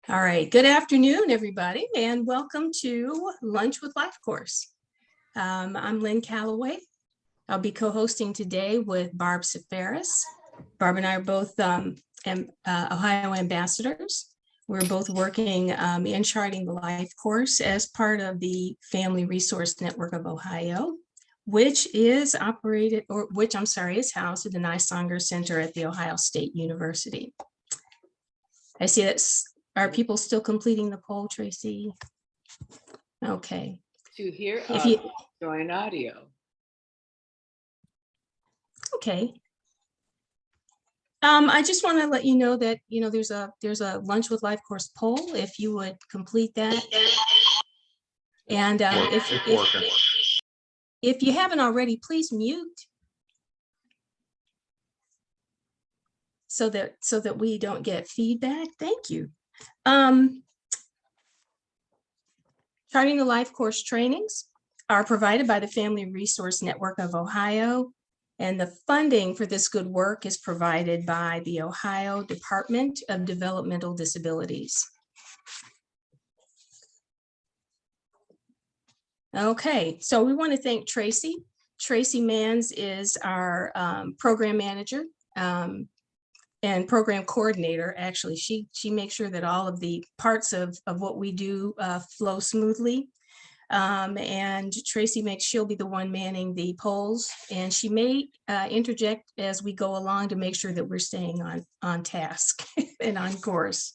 All right, good afternoon, everybody, and welcome to Lunch with Life course. I'm Lynn Calloway. I'll be co-hosting today with Barb Seferis. Barb and I are both Ohio ambassadors. We're both working in Charting the Life course as part of the Family Resource Network of Ohio, which is housed at the Nisanger Center at The Ohio State University. I see that's. Are people still completing the poll, Tracy? Okay. To hear join audio. Okay. I just want to let you know that there's a Lunch with Life course poll. If you would complete that, and if you haven't already, please mute so that we don't get feedback. Thank you. Charting the Life course trainings are provided by the Family Resource Network of Ohio, and the funding for this good work is provided by the Ohio Department of Developmental Disabilities. Okay, so we want to thank Tracy. Tracy Mans is our program manager and program coordinator. Actually, she makes sure that all of the parts of what we do flow smoothly. And Tracy she'll be the one manning the polls, and she may interject as we go along to make sure that we're staying on task and on course.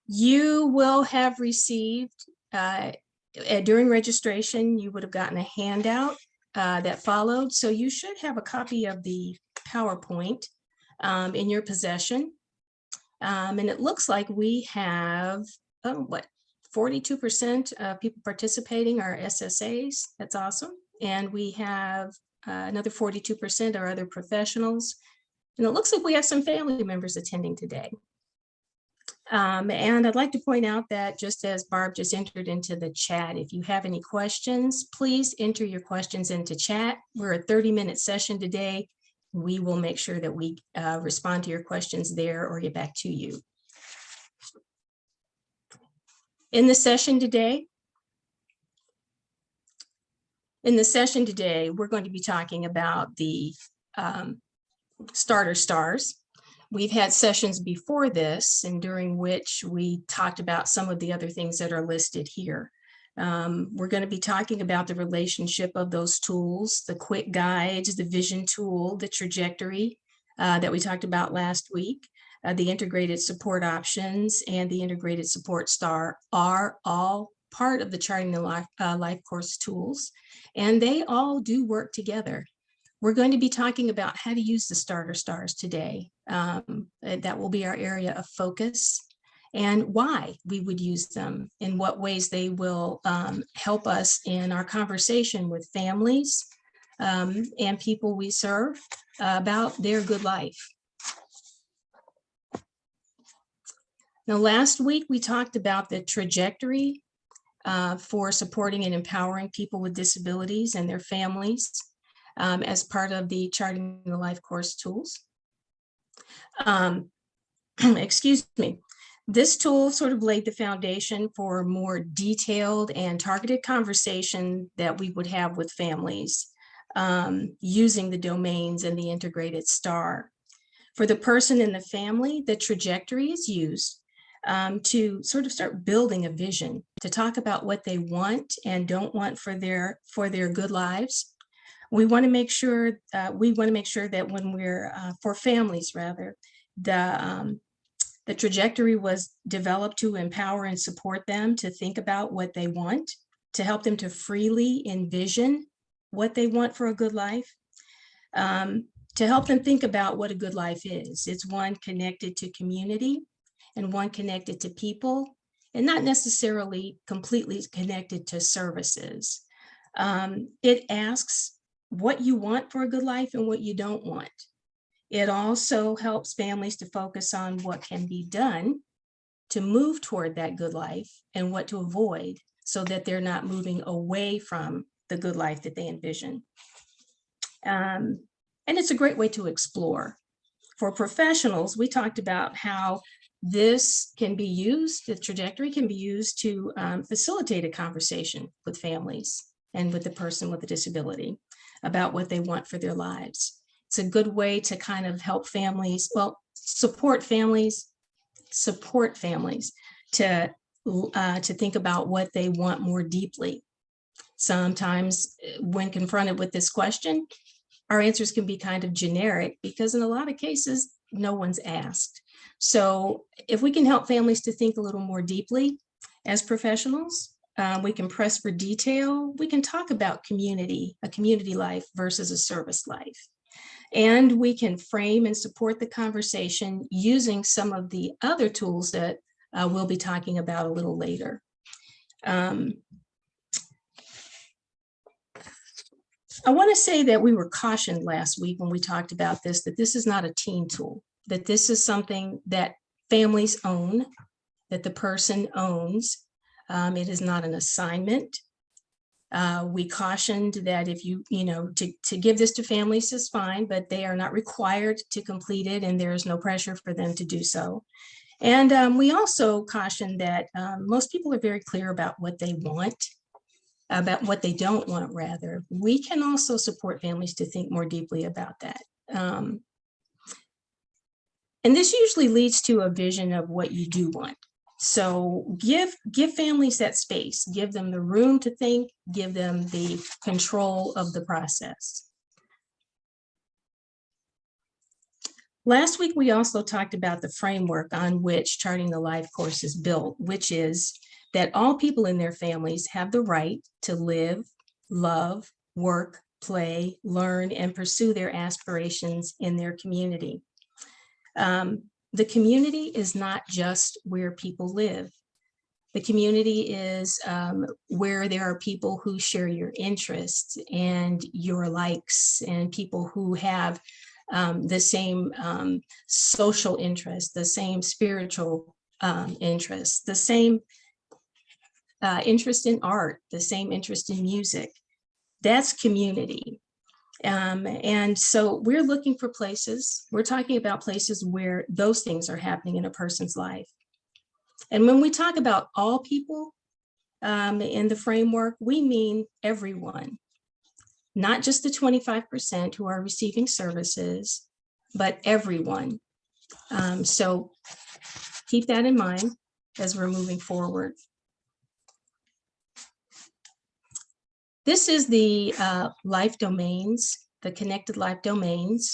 You will have received, during registration, you would have gotten a handout that followed. So you should have a copy of the PowerPoint in your possession. And it looks like we have, 42% of people participating are SSAs. That's awesome. And we have another 42% are other professionals. And it looks like we have some family members attending today. And I'd like to point out that just as Barb just entered into the chat, if you have any questions, please enter your questions into chat. We're a 30-minute session today. We will make sure that we respond to your questions there or get back to you. In the session today, we're going to be talking about the starter stars. We've had sessions before this, and during which we talked about some of the other things that are listed here. We're going to be talking about the relationship of those tools, the quick guides, the vision tool, the trajectory that we talked about last week, the integrated support options, and the integrated support star are all part of the Charting the Life course tools, and they all do work together. We're going to be talking about how to use the starter stars today. That will be our area of focus, and why we would use them, in what ways they will help us in our conversation with families and people we serve about their good life. Now, last week we talked about the trajectory for supporting and empowering people with disabilities and their families as part of the Charting the Life course tools. Excuse me. This tool sort of laid the foundation for more detailed and targeted conversation that we would have with families using the domains and the integrated star. For the person in the family, the trajectory is used to sort of start building a vision, to talk about what they want and don't want for their good lives. We want to make sure that when we're for families, rather, the trajectory was developed to empower and support them to think about what they want, to help them to freely envision what they want for a good life, to help them think about what a good life is. It's one connected to community and one connected to people, and not necessarily completely connected to services. It asks what you want for a good life and what you don't want. It also helps families to focus on what can be done to move toward that good life and what to avoid, so that they're not moving away from the good life that they envision. And it's a great way to explore. For professionals, we talked about how This can be used, the trajectory can be used to facilitate a conversation with families and with the person with a disability about what they want for their lives. It's a good way to kind of help families, well, support families to think about what they want more deeply. Sometimes when confronted with this question, our answers can be kind of generic because in a lot of cases, no one's asked. So if we can help families to think a little more deeply as professionals, we can press for detail. We can talk about a community life versus a service life. And we can frame and support the conversation using some of the other tools that we'll be talking about a little later. I want to say that we were cautioned last week when we talked about this, that this is not a teen tool, that this is something that families own, that the person owns. It is not an assignment. We cautioned that if to give this to families is fine, but they are not required to complete it and there is no pressure for them to do so. And we also cautioned that most people are very clear about what they want, about what they don't want, rather. We can also support families to think more deeply about that. And this usually leads to a vision of what you do want. So give families that space, give them the room to think, give them the control of the process. Last week, we also talked about the framework on which Charting the Life course is built, which is that all people in their families have the right to live, love, work, play, learn, and pursue their aspirations in their community. The community is not just where people live. The community is where there are people who share your interests and your likes, and people who have the same social interests, the same spiritual interests, the same interest in art, the same interest in music. That's community. And so we're looking for places, we're talking about places where those things are happening in a person's life. And when we talk about all people in the framework, we mean everyone, not just the 25% who are receiving services, but everyone. So keep that in mind as we're moving forward. This is the life domains, the connected life domains.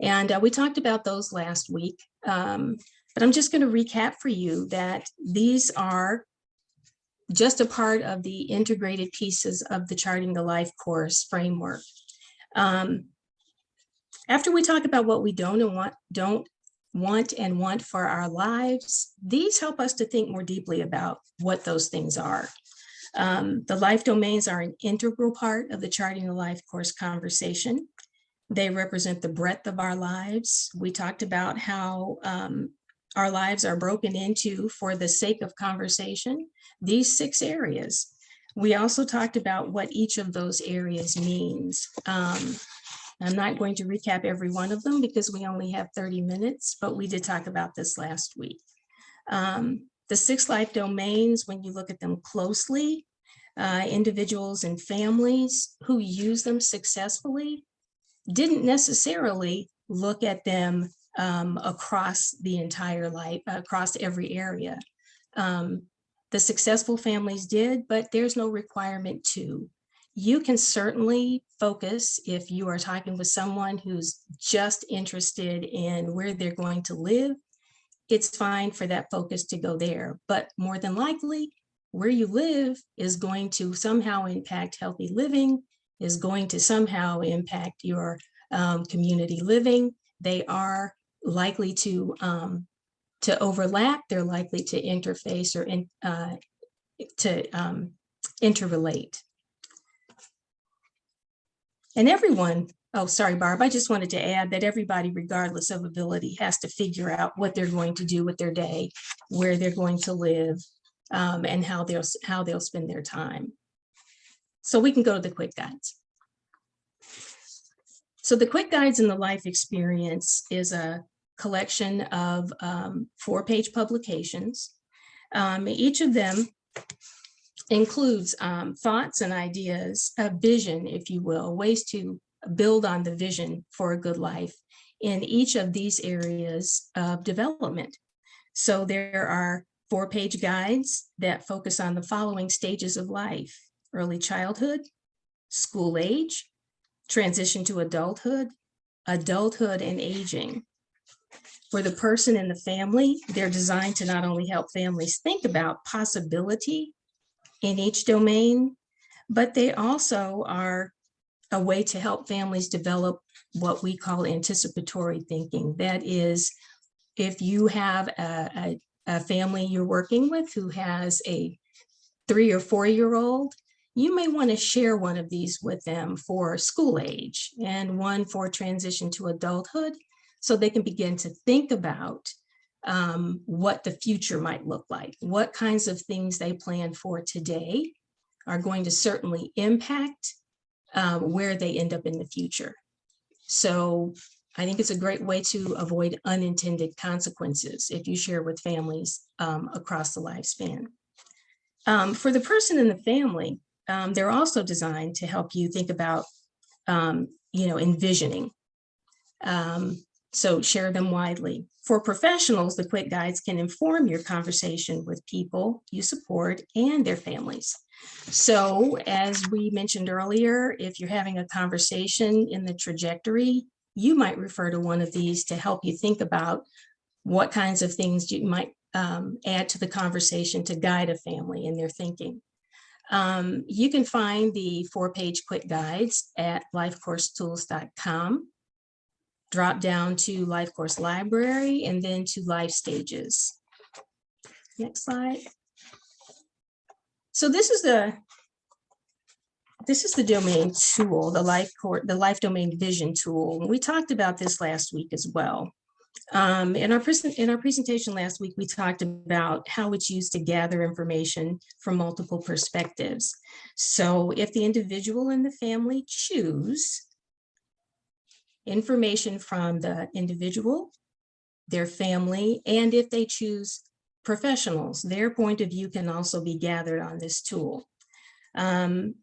And we talked about those last week, but I'm just going to recap for you that these are just a part of the integrated pieces of the Charting the Life course framework. After we talk about what we don't want for our lives, these help us to think more deeply about what those things are. The life domains are an integral part of the Charting the Life course conversation. They represent the breadth of our lives. We talked about how our lives are broken into, for the sake of conversation, these 6 areas. We also talked about what each of those areas means. I'm not going to recap every one of them because we only have 30 minutes, but we did talk about this last week. The 6 life domains, when you look at them closely, individuals and families who use them successfully didn't necessarily look at them across the entire life, across every area. The successful families did, but there's no requirement to. You can certainly focus, if you are talking with someone who's just interested in where they're going to live, it's fine for that focus to go there. But more than likely, where you live is going to somehow impact healthy living, is going to somehow impact your community living. They are likely to overlap. They're likely to interface or interrelate. And everyone, oh, sorry, Barb, I just wanted to add that everybody, regardless of ability, has to figure out what they're going to do with their day, where they're going to live, and how they'll spend their time. So we can go to the quick guides. So the quick guides in the life experience is a collection of 4-page publications. Each of them includes thoughts and ideas, a vision, if you will, ways to build on the vision for a good life in each of these areas of development. So there are 4-page guides that focus on the following stages of life: early childhood, school age, transition to adulthood, adulthood and aging. For the person and the family, they're designed to not only help families think about possibility in each domain, but they also are a way to help families develop what we call anticipatory thinking. That is, if you have a family you're working with who has a 3 or 4-year-old, you may want to share one of these with them for school age and one for transition to adulthood, so they can begin to think about what the future might look like. What kinds of things they plan for today are going to certainly impact where they end up in the future. So I think it's a great way to avoid unintended consequences if you share with families across the lifespan. For the person in the family, they're also designed to help you think about, envisioning. So share them widely. For professionals, the quick guides can inform your conversation with people you support and their families. So as we mentioned earlier, if you're having a conversation in the trajectory, you might refer to one of these to help you think about what kinds of things you might add to the conversation to guide a family in their thinking. You can find the 4-page quick guides at lifecoursetools.com. Drop down to Life Course Library and then to Life Stages. Next slide. So this is the domain tool, the Life Domain Vision tool. We talked about this last week as well. In our presentation last week, we talked about how it's used to gather information from multiple perspectives. So if the individual and the family choose, information from the individual, their family, and if they choose professionals, their point of view can also be gathered on this tool. Charting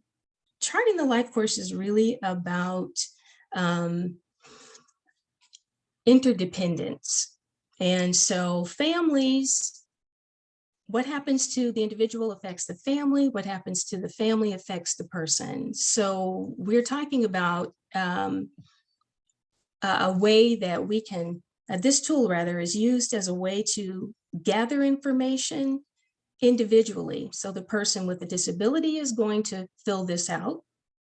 the life course is really about interdependence. And so families, what happens to the individual affects the family, what happens to the family affects the person. So we're talking about a way that we can, this tool rather, is used as a way to gather information individually. So the person with a disability is going to fill this out,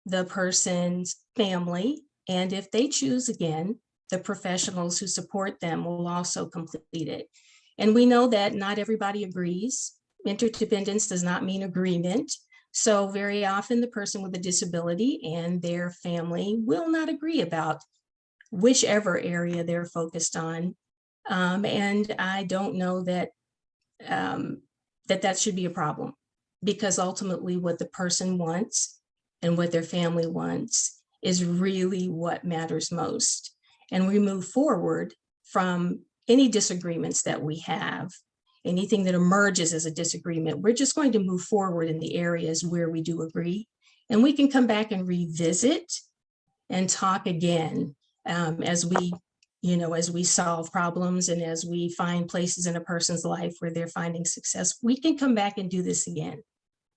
the person's family, and if they choose again, the professionals who support them will also complete it. And we know that not everybody agrees. Interdependence does not mean agreement. So very often the person with a disability and their family will not agree about whichever area they're focused on. And I don't know that that should be a problem, because ultimately what the person wants and what their family wants is really what matters most. And we move forward from any disagreements that we have, anything that emerges as a disagreement, we're just going to move forward in the areas where we do agree. And we can come back and revisit and talk again as we solve problems and as we find places in a person's life where they're finding success. We can come back and do this again,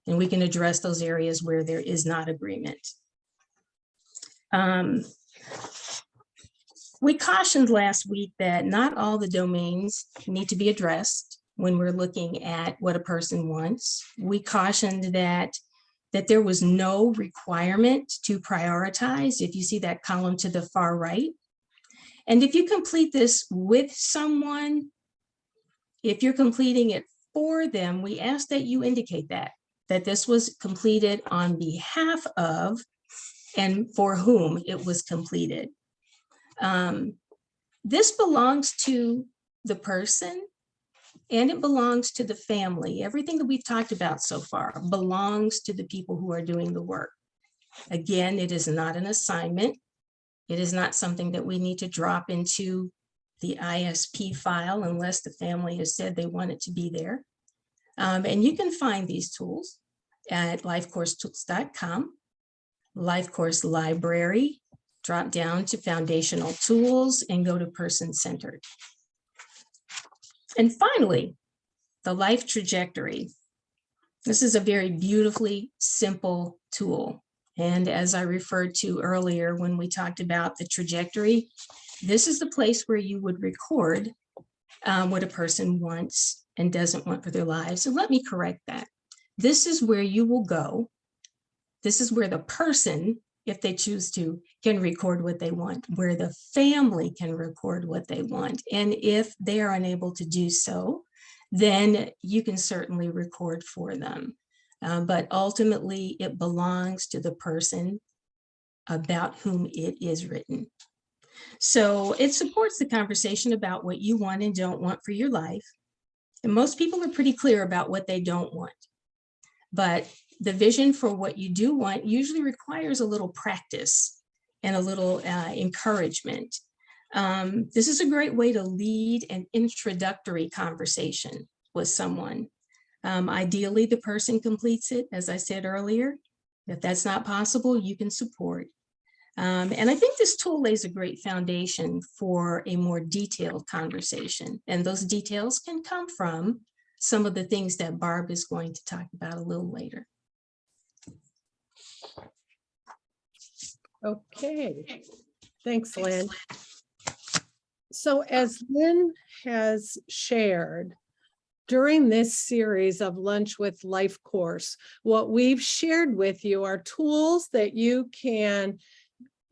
and we can address those areas where there is not agreement. We cautioned last week that not all the domains need to be addressed when we're looking at what a person wants. We cautioned that there was no requirement to prioritize, if you see that column to the far right. And if you complete this with someone, if you're completing it for them, we ask that you indicate that this was completed on behalf of and for whom it was completed. This belongs to the person and it belongs to the family. Everything that we've talked about so far belongs to the people who are doing the work. Again, it is not an assignment. It is not something that we need to drop into the ISP file unless the family has said they want it to be there. And you can find these tools at lifecoursetools.com, Life Course Library, drop down to Foundational Tools and go to Person-Centered. And finally, the Life Trajectory. This is a very beautifully simple tool. And as I referred to earlier when we talked about the trajectory, this is the place where you would record what a person wants and doesn't want for their lives. So let me correct that. This is where you will go. This is where the person, if they choose to, can record what they want, where the family can record what they want. And if they are unable to do so, then you can certainly record for them. But ultimately, it belongs to the person about whom it is written. So it supports the conversation about what you want and don't want for your life. And most people are pretty clear about what they don't want. But the vision for what you do want usually requires a little practice and a little encouragement. This is a great way to lead an introductory conversation with someone. Ideally, the person completes it, as I said earlier. If that's not possible, you can support. And I think this tool lays a great foundation for a more detailed conversation. And those details can come from some of the things that Barb is going to talk about a little later. Okay, thanks, Lynn. So as Lynn has shared, during this series of Lunch with Life course, what we've shared with you are tools that you can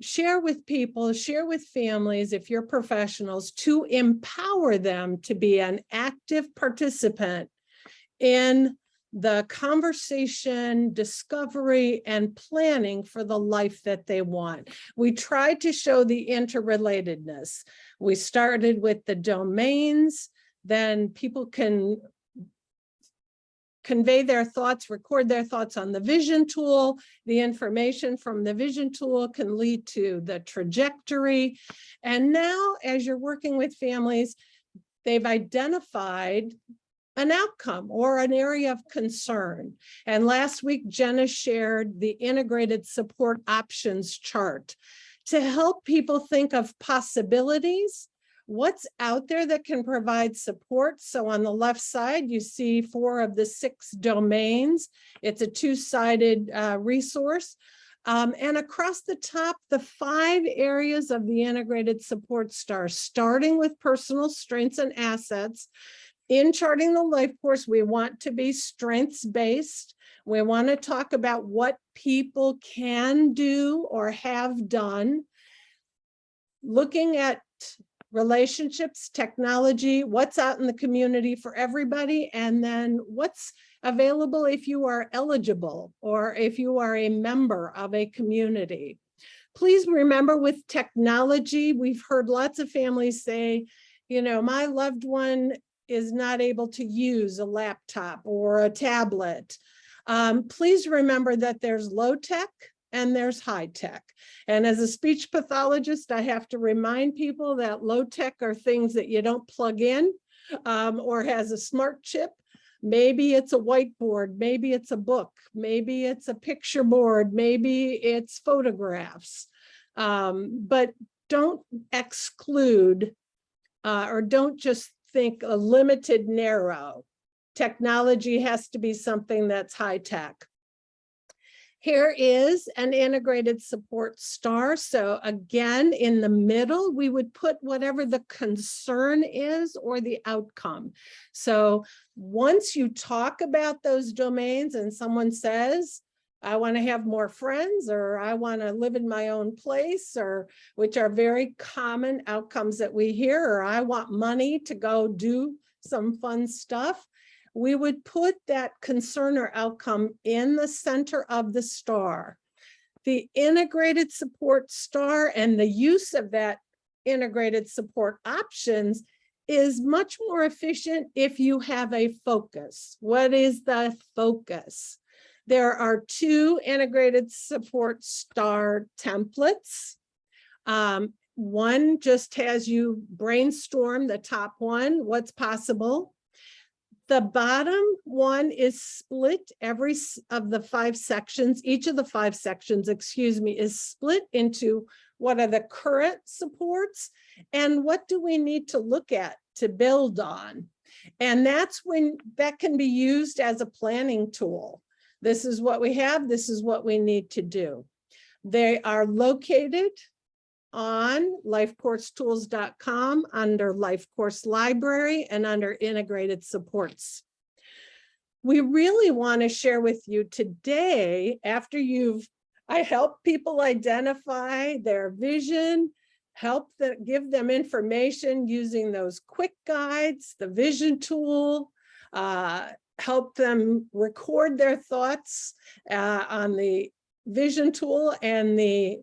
share with people, share with families, if you're professionals, to empower them to be an active participant in the conversation, discovery, and planning for the life that they want. We tried to show the interrelatedness. We started with the domains, then people can convey their thoughts, record their thoughts on the vision tool. The information from the vision tool can lead to the trajectory. And now, as you're working with families, they've identified an outcome or an area of concern. And last week, Jenna shared the integrated support options chart to help people think of possibilities, what's out there that can provide support. So on the left side, you see 4 of the 6 domains. It's a 2-sided resource. And across the top, the 5 areas of the integrated support star, starting with personal strengths and assets. In Charting the Life course, we want to be strengths-based. We want to talk about what people can do or have done. Looking at relationships, technology, what's out in the community for everybody, and then what's available if you are eligible or if you are a member of a community. Please remember, with technology, we've heard lots of families say, you know, my loved one is not able to use a laptop or a tablet. Please remember that there's low tech and there's high tech. And as a speech pathologist, I have to remind people that low tech are things that you don't plug in or has a smart chip. Maybe it's a whiteboard, maybe it's a book, maybe it's a picture board, maybe it's photographs. But don't exclude or don't just think a limited, narrow. Technology has to be something that's high tech. Here is an integrated support star. So again, in the middle, we would put whatever the concern is or the outcome. So once you talk about those domains and someone says, I want to have more friends, or I want to live in my own place, or which are very common outcomes that we hear, or I want money to go do some fun stuff, we would put that concern or outcome in the center of the star. The integrated support star and the use of that integrated support options is much more efficient if you have a focus. What is the focus? There are 2 integrated support star templates. One just has you brainstorm the top one, what's possible. The bottom one is split. Every of the 5 sections, each of the 5 sections, excuse me, is split into what are the current supports and what do we need to look at to build on. And that's when that can be used as a planning tool. This is what we have. This is what we need to do. They are located on lifecoursetools.com under Life Course Library and under Integrated Supports. We really want to share with you today, after I help people identify their vision, give them information using those quick guides, the vision tool, help them record their thoughts on the vision tool and the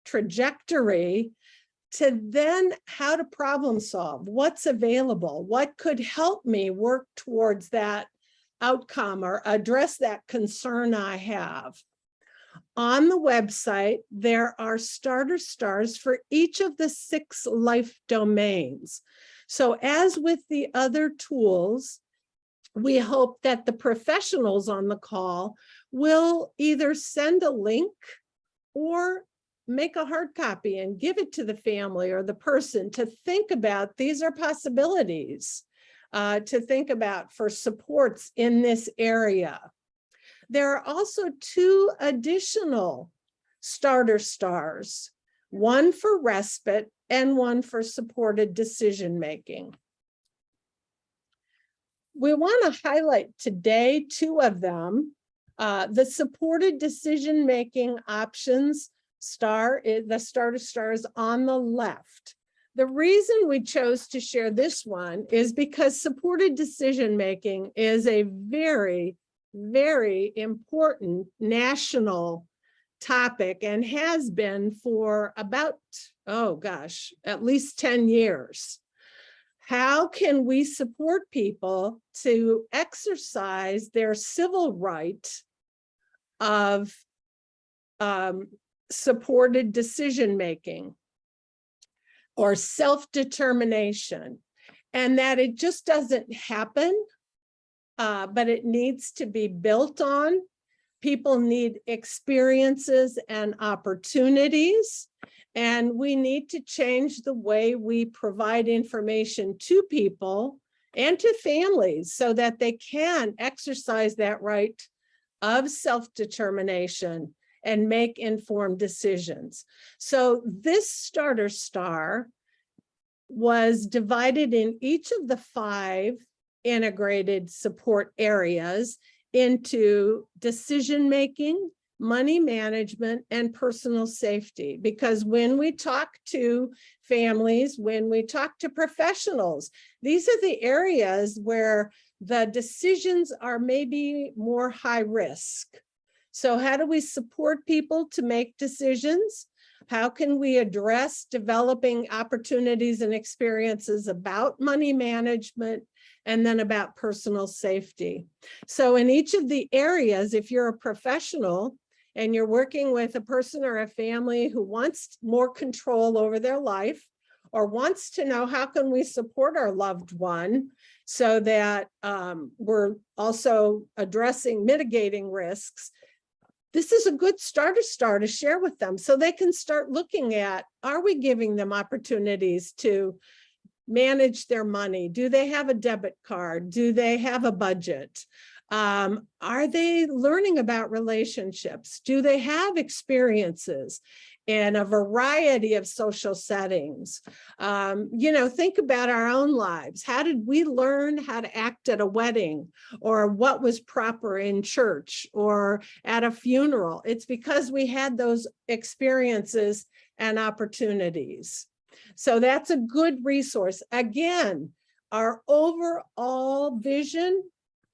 trajectory, to then how to problem solve, what's available, what could help me work towards that outcome or address that concern I have. On the website, there are starter stars for each of the 6 life domains. So as with the other tools, we hope that the professionals on the call will either send a link or make a hard copy and give it to the family or the person to think about. These are possibilities to think about for supports in this area. There are also 2 additional starter stars, one for respite and one for supported decision-making. We want to highlight today 2 of them. The supported decision-making options star, the starter star is on the left. The reason we chose to share this one is because supported decision-making is a very, very important national topic and has been for about, at least 10 years. How can we support people to exercise their civil right of supported decision-making or self-determination, and that it just doesn't happen, but it needs to be built on. People need experiences and opportunities, and we need to change the way we provide information to people and to families so that they can exercise that right of self-determination and make informed decisions. So this starter star was divided in each of the 5 integrated support areas into decision-making, money management, and personal safety. Because when we talk to families, when we talk to professionals, these are the areas where the decisions are maybe more high risk. So how do we support people to make decisions? How can we address developing opportunities and experiences about money management and then about personal safety? So in each of the areas, if you're a professional and you're working with a person or a family who wants more control over their life or wants to know how can we support our loved one so that we're also mitigating risks, this is a good starter star to share with them so they can start looking at, are we giving them opportunities to manage their money? Do they have a debit card? Do they have a budget? Are they learning about relationships? Do they have experiences in a variety of social settings? Think about our own lives. How did we learn how to act at a wedding, or what was proper in church or at a funeral? It's because we had those experiences and opportunities. So that's a good resource. Again, our overall vision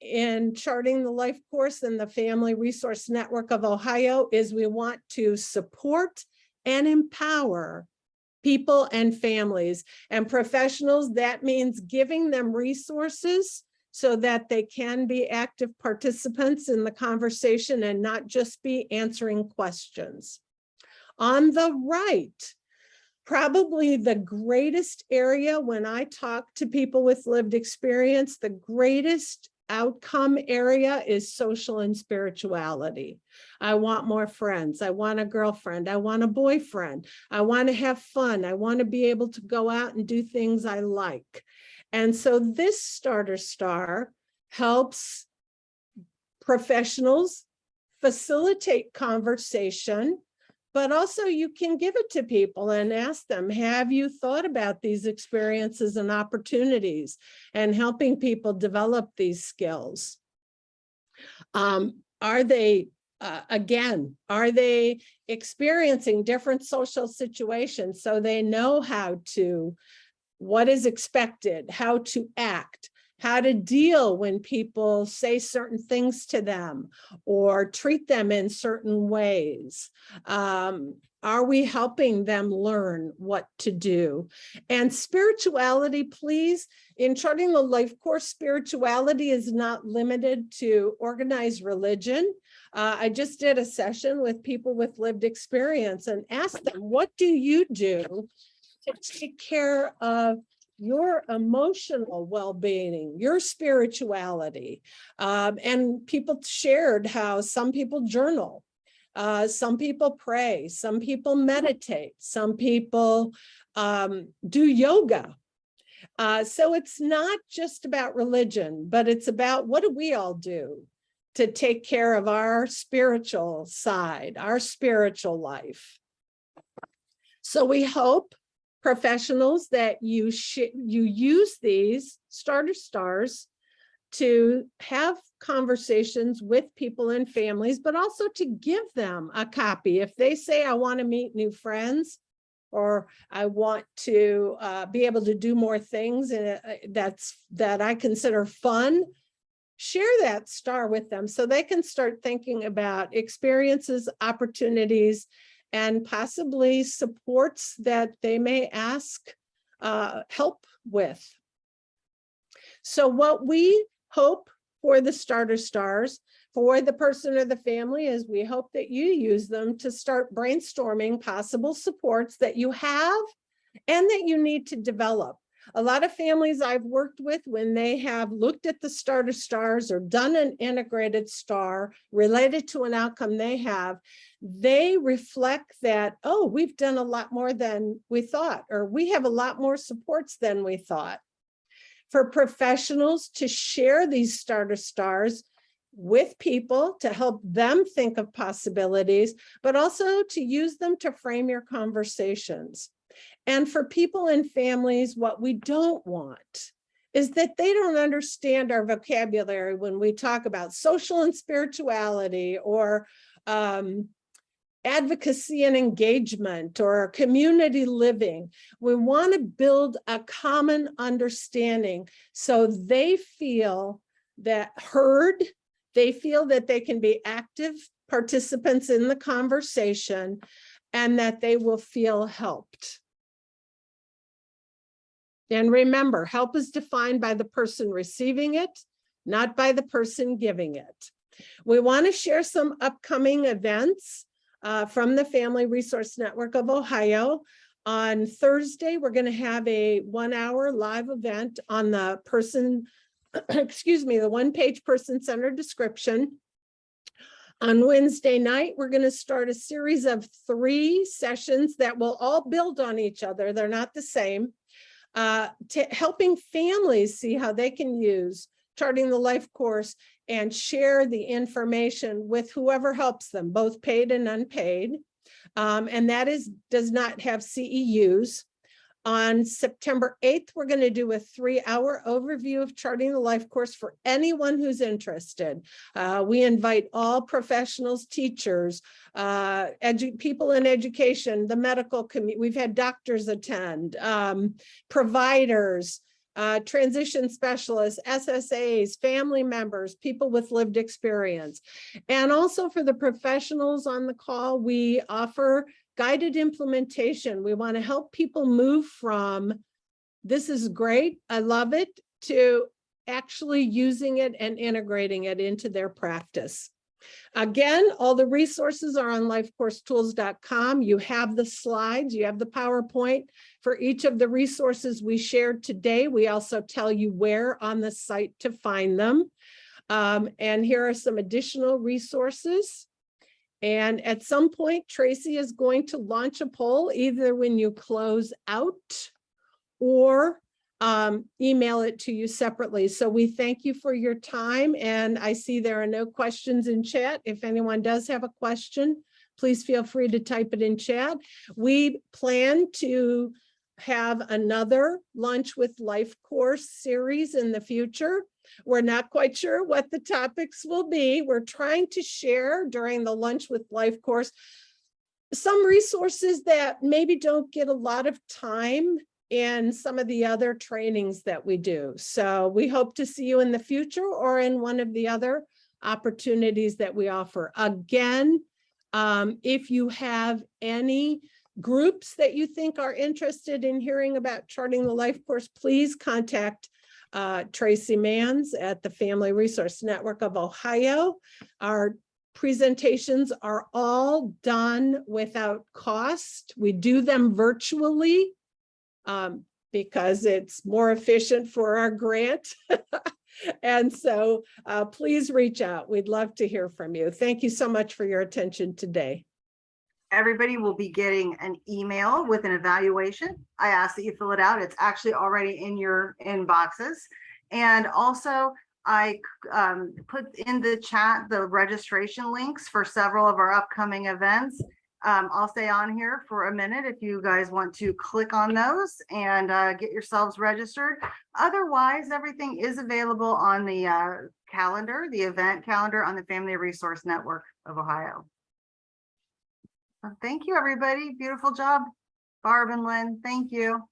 in charting the life course and the Family Resource Network of Ohio is we want to support and empower people and families and professionals. That means giving them resources so that they can be active participants in the conversation and not just be answering questions. On the right, Probably the greatest area when I talk to people with lived experience, the greatest outcome area is social and spirituality. I want more friends. I want a girlfriend. I want a boyfriend. I want to have fun. I want to be able to go out and do things I like. And so this starter star helps professionals facilitate conversation, but also you can give it to people and ask them, have you thought about these experiences and opportunities, and helping people develop these skills? Are they, again, are they experiencing different social situations so they know what is expected, how to act, how to deal when people say certain things to them or treat them in certain ways? Are we helping them learn what to do? And spirituality, please, in Charting the Life Course, spirituality is not limited to organized religion. I just did a session with people with lived experience and asked them, what do you do to take care of your emotional well-being, your spirituality? And people shared how some people journal, some people pray, some people meditate, some people do yoga. So it's not just about religion, but it's about what do we all do to take care of our spiritual side, our spiritual life. So we hope, professionals, that you use these starter stars to have conversations with people and families, but also to give them a copy. If they say, I want to meet new friends, or I want to be able to do more things that I consider fun, share that star with them so they can start thinking about experiences, opportunities, and possibly supports that they may ask help with. So what we hope for the starter stars, for the person or the family, is we hope that you use them to start brainstorming possible supports that you have and that you need to develop. A lot of families I've worked with, when they have looked at the starter stars or done an integrated star related to an outcome they have, they reflect that, oh, we've done a lot more than we thought, or we have a lot more supports than we thought. For professionals to share these starter stars with people to help them think of possibilities, but also to use them to frame your conversations. And for people and families, what we don't want is that they don't understand our vocabulary when we talk about social and spirituality, or advocacy and engagement, or community living. We want to build a common understanding so they feel that heard, they feel that they can be active participants in the conversation, and that they will feel helped. And remember, help is defined by the person receiving it, not by the person giving it. We want to share some upcoming events from the Family Resource Network of Ohio. On Thursday, we're going to have a 1-hour live event on the person, excuse me, the one-page person-centered description. On Wednesday night, we're going to start a series of 3 sessions that will all build on each other. They're not the same. To helping families see how they can use Charting the Life course and share the information with whoever helps them, both paid and unpaid. And that does not have CEUs. On September 8th, we're going to do a 3-hour overview of Charting the Life course for anyone who's interested. We invite all professionals, teachers, people in education, the medical community. We've had doctors attend, providers, transition specialists, SSAs, family members, people with lived experience. And also for the professionals on the call, we offer guided implementation. We want to help people move from, this is great, I love it, to actually using it and integrating it into their practice. Again, all the resources are on lifecoursetools.com. You have the slides, you have the PowerPoint for each of the resources we shared today. We also tell you where on the site to find them. And here are some additional resources. And at some point, Tracy is going to launch a poll, either when you close out or email it to you separately. So we thank you for your time. And I see there are no questions in chat. If anyone does have a question, please feel free to type it in chat. We plan to have another Lunch with Life course series in the future. We're not quite sure what the topics will be. We're trying to share during the Lunch with Life course some resources that maybe don't get a lot of time in some of the other trainings that we do. So we hope to see you in the future or in one of the other opportunities that we offer. Again, if you have any groups that you think are interested in hearing about Charting the Life course, please contact Tracy Manns at the Family Resource Network of Ohio. Our presentations are all done without cost. We do them virtually because it's more efficient for our grant. And so please reach out. We'd love to hear from you. Thank you so much for your attention today. Everybody will be getting an email with an evaluation. I ask that you fill it out. It's actually already in your inboxes. And also I put in the chat the registration links for several of our upcoming events. I'll stay on here for a minute if you guys want to click on those and get yourselves registered. Otherwise, everything is available on the calendar, the event calendar on the Family Resource Network of Ohio. Thank you, everybody. Beautiful job, Barb and Lynn. Thank you.